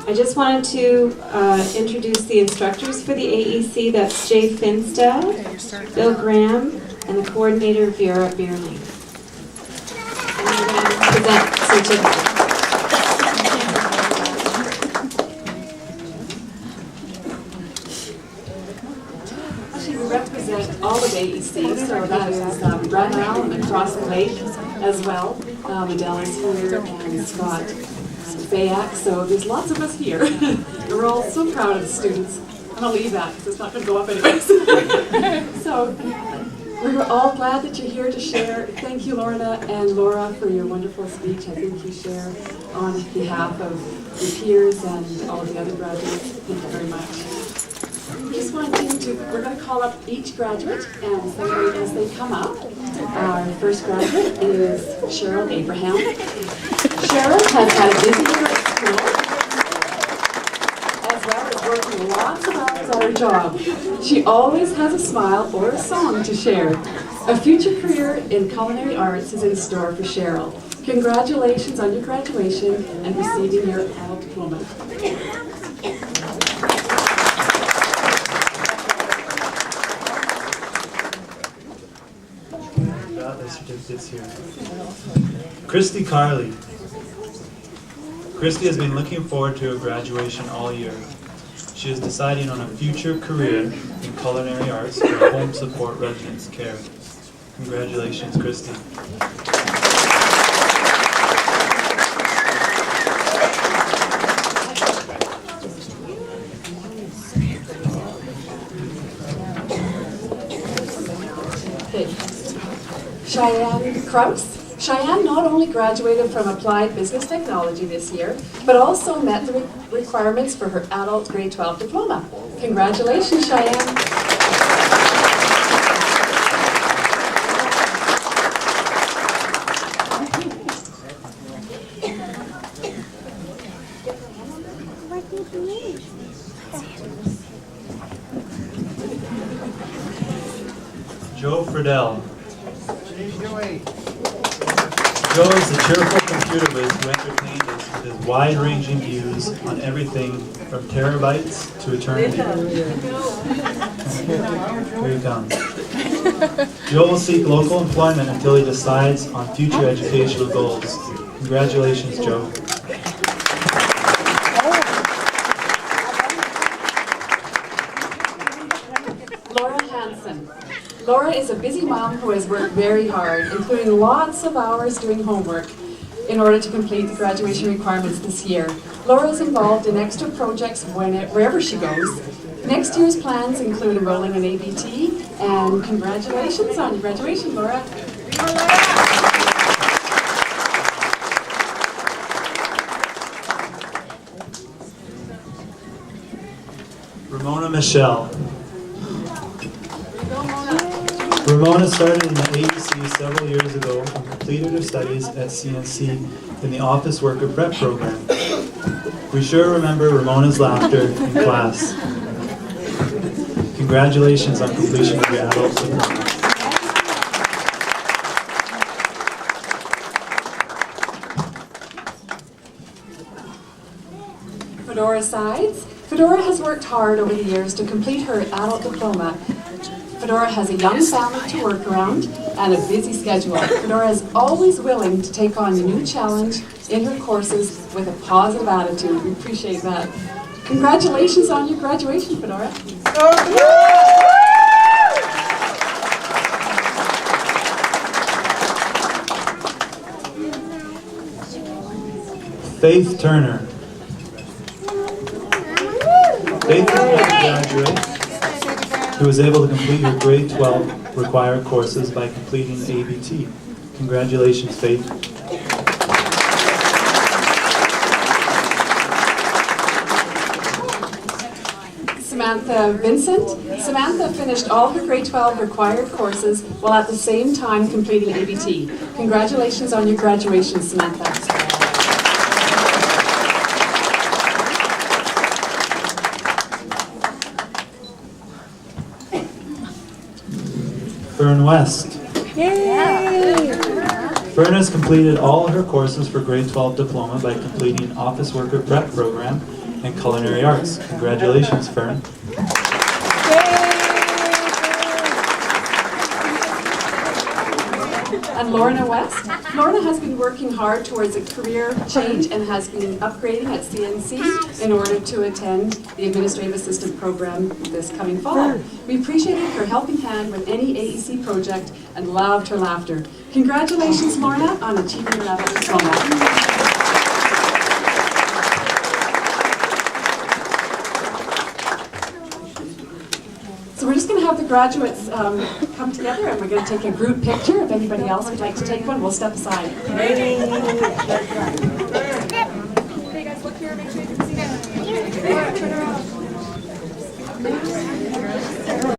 I just wanted to introduce the instructors for the AEC. That's Jay Finstad, Bill Graham, and the coordinator, Vera Bierling. And we're going to present certificates. Actually, we represent all of AEC, so that is Brunel and across the lake as well. Adele is here, and Scott Fayak, so there's lots of us here. We're all so proud of the students. I'm going to leave that because it's not going to go up anyways. So we're all glad that you're here to share. Thank you, Lorna and Laura, for your wonderful speech. I think you share on behalf of your peers and all of the other graduates. Thank you very much. Just wanting to, we're going to call up each graduate and celebrate as they come up. Our first graduate is Cheryl Abraham. Cheryl has had a busy year at school, as well as working lots of hours at her job. She always has a smile or a song to share. A future career in culinary arts is in store for Cheryl. Congratulations on your graduation and receiving your adult diploma. Certificates here. Christy Carley. Christy has been looking forward to her graduation all year. She is deciding on a future career in culinary arts for home support residence care. Congratulations, Christy. Cheyenne Kraus. Cheyenne not only graduated from Applied Business Technology this year, but also met the requirements for her adult grade 12 diploma. Congratulations, Cheyenne. Joe Friedel. Joe is the cheerful computer whiz who entertains us with his wide-ranging views on everything from terabytes to eternity. Here he comes. Joe will seek local employment until he decides on future educational goals. Congratulations, Joe. Laura Hansen. Laura is a busy mom who has worked very hard, including lots of hours doing homework in order to complete the graduation requirements this year. Laura is involved in extra projects wherever she goes. Next year's plans include enrolling in ABT, and congratulations on your graduation, Laura. Ramona Michelle. Ramona started in the AEC several years ago and completed her studies at CNC in the Office Worker Prep program. We sure remember Ramona's laughter in class. Congratulations on completion of your adult diploma. Fedora Sides. Fedora has worked hard over the years to complete her adult diploma. Fedora has a young family to work around and a busy schedule. Fedora is always willing to take on a new challenge in her courses with a positive attitude. We appreciate that. Congratulations on your graduation, Fedora. Faith Turner. Faith is a graduate who was able to complete her grade 12 required courses by completing ABT. Congratulations, Faith. Samantha Vincent. Samantha finished all her grade 12 required courses while at the same time completing ABT. Congratulations on your graduation, Samantha. Fern West. Yay! Fern has completed all her courses for grade 12 diploma by completing Office Worker Prep program and Culinary Arts. Congratulations, Fern. And Lorna West. Lorna has been working hard towards a career change and has been upgrading at CNC in order to attend the Administrative Assistant Program this coming fall. We appreciated her helping hand with any AEC project and loved her laughter. Congratulations, Lorna, on achieving your level diploma. So we're just going to have the graduates come together and we're going to take a group picture. If anybody else would like to take one, we'll step aside. Okay, guys, look here, make sure you can see it. Turn around.